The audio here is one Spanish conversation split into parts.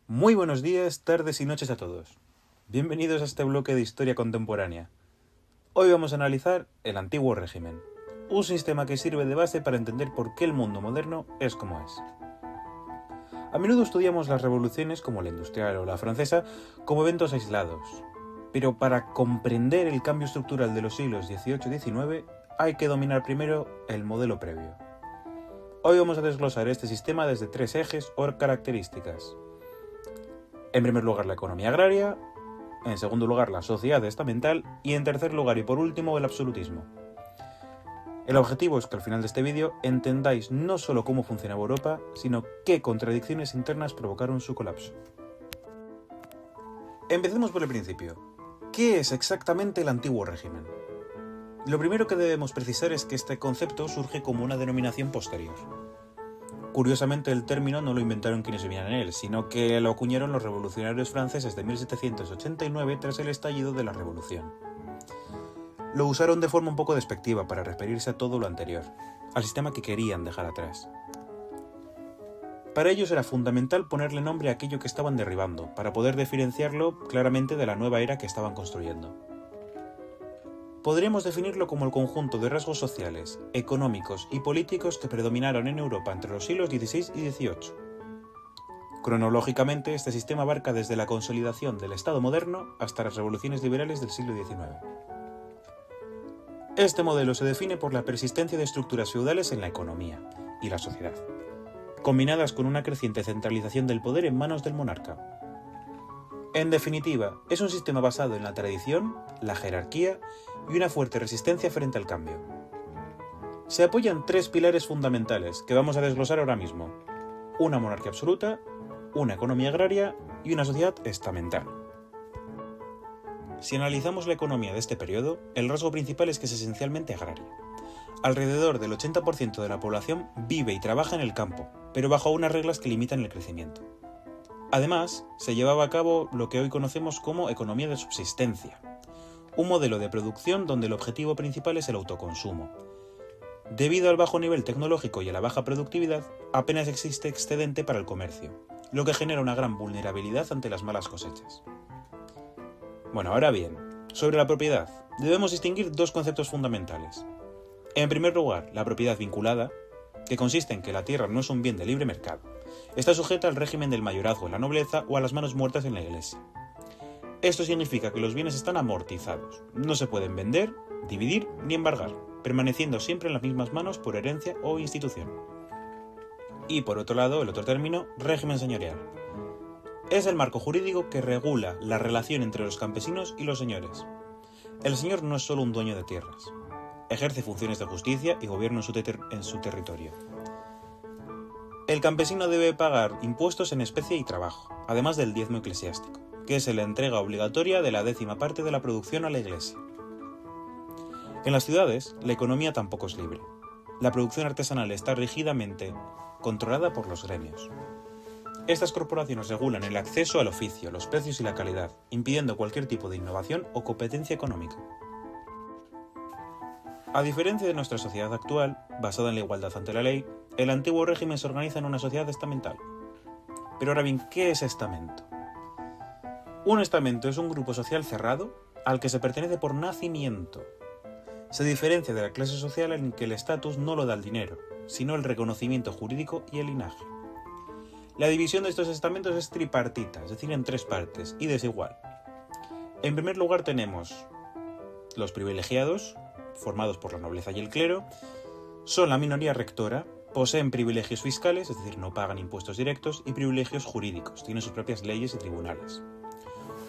Muy buenos días, tardes y noches a todos. Bienvenidos a este bloque de historia contemporánea. Hoy vamos a analizar el antiguo régimen, un sistema que sirve de base para entender por qué el mundo moderno es como es. A menudo estudiamos las revoluciones como la industrial o la francesa como eventos aislados, pero para comprender el cambio estructural de los siglos XVIII y XIX hay que dominar primero el modelo previo. Hoy vamos a desglosar este sistema desde tres ejes o características. En primer lugar, la economía agraria, en segundo lugar, la sociedad estamental y en tercer lugar y por último, el absolutismo. El objetivo es que al final de este vídeo entendáis no solo cómo funcionaba Europa, sino qué contradicciones internas provocaron su colapso. Empecemos por el principio. ¿Qué es exactamente el antiguo régimen? Lo primero que debemos precisar es que este concepto surge como una denominación posterior. Curiosamente, el término no lo inventaron quienes vivían en él, sino que lo acuñaron los revolucionarios franceses de 1789 tras el estallido de la Revolución. Lo usaron de forma un poco despectiva para referirse a todo lo anterior, al sistema que querían dejar atrás. Para ellos era fundamental ponerle nombre a aquello que estaban derribando, para poder diferenciarlo claramente de la nueva era que estaban construyendo. Podríamos definirlo como el conjunto de rasgos sociales, económicos y políticos que predominaron en Europa entre los siglos XVI y XVIII. Cronológicamente, este sistema abarca desde la consolidación del Estado moderno hasta las revoluciones liberales del siglo XIX. Este modelo se define por la persistencia de estructuras feudales en la economía y la sociedad, combinadas con una creciente centralización del poder en manos del monarca. En definitiva, es un sistema basado en la tradición, la jerarquía y una fuerte resistencia frente al cambio. Se apoyan tres pilares fundamentales que vamos a desglosar ahora mismo: una monarquía absoluta, una economía agraria y una sociedad estamental. Si analizamos la economía de este periodo, el rasgo principal es que es esencialmente agraria. Alrededor del 80% de la población vive y trabaja en el campo, pero bajo unas reglas que limitan el crecimiento. Además, se llevaba a cabo lo que hoy conocemos como economía de subsistencia, un modelo de producción donde el objetivo principal es el autoconsumo. Debido al bajo nivel tecnológico y a la baja productividad, apenas existe excedente para el comercio, lo que genera una gran vulnerabilidad ante las malas cosechas. Bueno, ahora bien, sobre la propiedad, debemos distinguir dos conceptos fundamentales. En primer lugar, la propiedad vinculada, que consiste en que la tierra no es un bien de libre mercado. Está sujeta al régimen del mayorazgo en la nobleza o a las manos muertas en la iglesia. Esto significa que los bienes están amortizados, no se pueden vender, dividir ni embargar, permaneciendo siempre en las mismas manos por herencia o institución. Y por otro lado, el otro término, régimen señorial. Es el marco jurídico que regula la relación entre los campesinos y los señores. El señor no es solo un dueño de tierras, ejerce funciones de justicia y gobierno en su territorio. El campesino debe pagar impuestos en especie y trabajo, además del diezmo eclesiástico, que es la entrega obligatoria de la 10ª parte de la producción a la iglesia. En las ciudades, la economía tampoco es libre. La producción artesanal está rígidamente controlada por los gremios. Estas corporaciones regulan el acceso al oficio, los precios y la calidad, impidiendo cualquier tipo de innovación o competencia económica. A diferencia de nuestra sociedad actual, basada en la igualdad ante la ley, el antiguo régimen se organiza en una sociedad estamental. Pero ahora bien, ¿qué es estamento? Un estamento es un grupo social cerrado al que se pertenece por nacimiento. Se diferencia de la clase social en que el estatus no lo da el dinero, sino el reconocimiento jurídico y el linaje. La división de estos estamentos es tripartita, es decir, en tres partes, y desigual. En primer lugar tenemos los privilegiados, formados por la nobleza y el clero. Son la minoría rectora, poseen privilegios fiscales, es decir, no pagan impuestos directos, y privilegios jurídicos, tienen sus propias leyes y tribunales.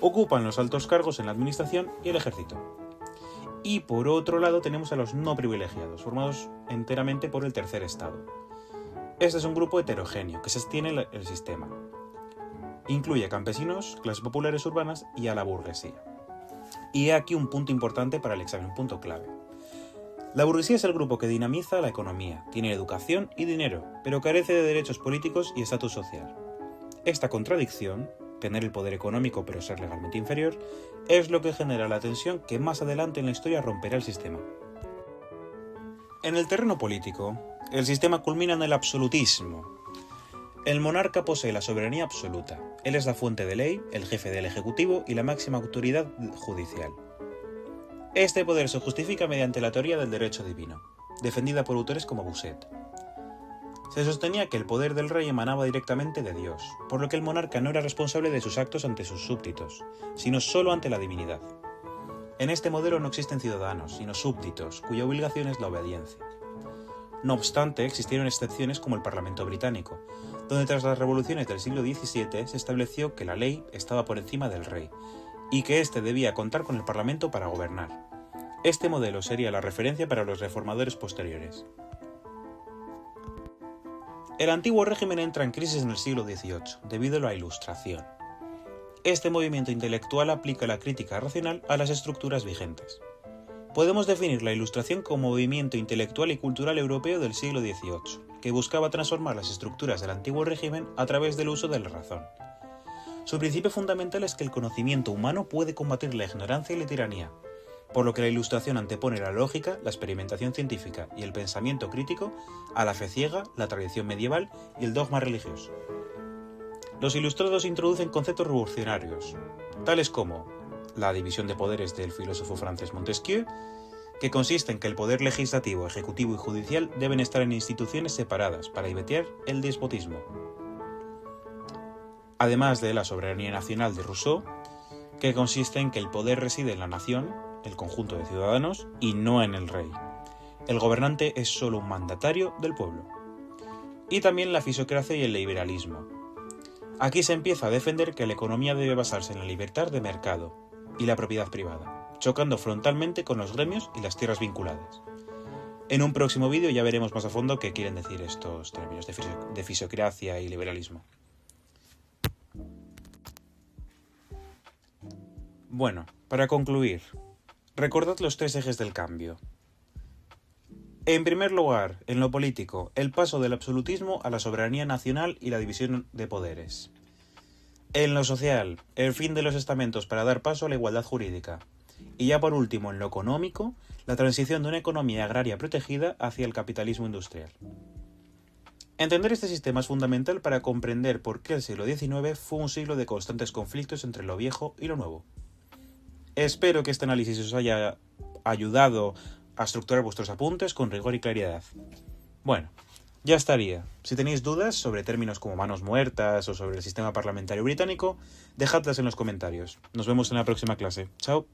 Ocupan los altos cargos en la administración y el ejército. Y por otro lado tenemos a los no privilegiados, formados enteramente por el tercer estado. Este es un grupo heterogéneo que sostiene el sistema. Incluye a campesinos, clases populares urbanas y a la burguesía. Y he aquí un punto importante para el examen, un punto clave. La burguesía es el grupo que dinamiza la economía, tiene educación y dinero, pero carece de derechos políticos y estatus social. Esta contradicción, tener el poder económico pero ser legalmente inferior, es lo que genera la tensión que más adelante en la historia romperá el sistema. En el terreno político, el sistema culmina en el absolutismo. El monarca posee la soberanía absoluta. Él es la fuente de ley, el jefe del ejecutivo y la máxima autoridad judicial. Este poder se justifica mediante la teoría del derecho divino, defendida por autores como Bossuet. Se sostenía que el poder del rey emanaba directamente de Dios, por lo que el monarca no era responsable de sus actos ante sus súbditos, sino solo ante la divinidad. En este modelo no existen ciudadanos, sino súbditos, cuya obligación es la obediencia. No obstante, existieron excepciones como el Parlamento británico, donde tras las revoluciones del siglo XVII se estableció que la ley estaba por encima del rey, y que éste debía contar con el Parlamento para gobernar. Este modelo sería la referencia para los reformadores posteriores. El antiguo régimen entra en crisis en el siglo XVIII, debido a la Ilustración. Este movimiento intelectual aplica la crítica racional a las estructuras vigentes. Podemos definir la Ilustración como movimiento intelectual y cultural europeo del siglo XVIII, que buscaba transformar las estructuras del antiguo régimen a través del uso de la razón. Su principio fundamental es que el conocimiento humano puede combatir la ignorancia y la tiranía, por lo que la Ilustración antepone la lógica, la experimentación científica y el pensamiento crítico a la fe ciega, la tradición medieval y el dogma religioso. Los ilustrados introducen conceptos revolucionarios, tales como la división de poderes del filósofo francés Montesquieu, que consiste en que el poder legislativo, ejecutivo y judicial deben estar en instituciones separadas para evitar el despotismo. Además de la soberanía nacional de Rousseau, que consiste en que el poder reside en la nación, el conjunto de ciudadanos, y no en el rey. El gobernante es solo un mandatario del pueblo. Y también la fisiocracia y el liberalismo. Aquí se empieza a defender que la economía debe basarse en la libertad de mercado y la propiedad privada, chocando frontalmente con los gremios y las tierras vinculadas. En un próximo vídeo ya veremos más a fondo qué quieren decir estos términos de fisiocracia y liberalismo. Bueno, para concluir, recordad los tres ejes del cambio. En primer lugar, en lo político, el paso del absolutismo a la soberanía nacional y la división de poderes. En lo social, el fin de los estamentos para dar paso a la igualdad jurídica. Y ya por último, en lo económico, la transición de una economía agraria protegida hacia el capitalismo industrial. Entender este sistema es fundamental para comprender por qué el siglo XIX fue un siglo de constantes conflictos entre lo viejo y lo nuevo. Espero que este análisis os haya ayudado a estructurar vuestros apuntes con rigor y claridad. Bueno, ya estaría. Si tenéis dudas sobre términos como manos muertas o sobre el sistema parlamentario británico, dejadlas en los comentarios. Nos vemos en la próxima clase. Chao.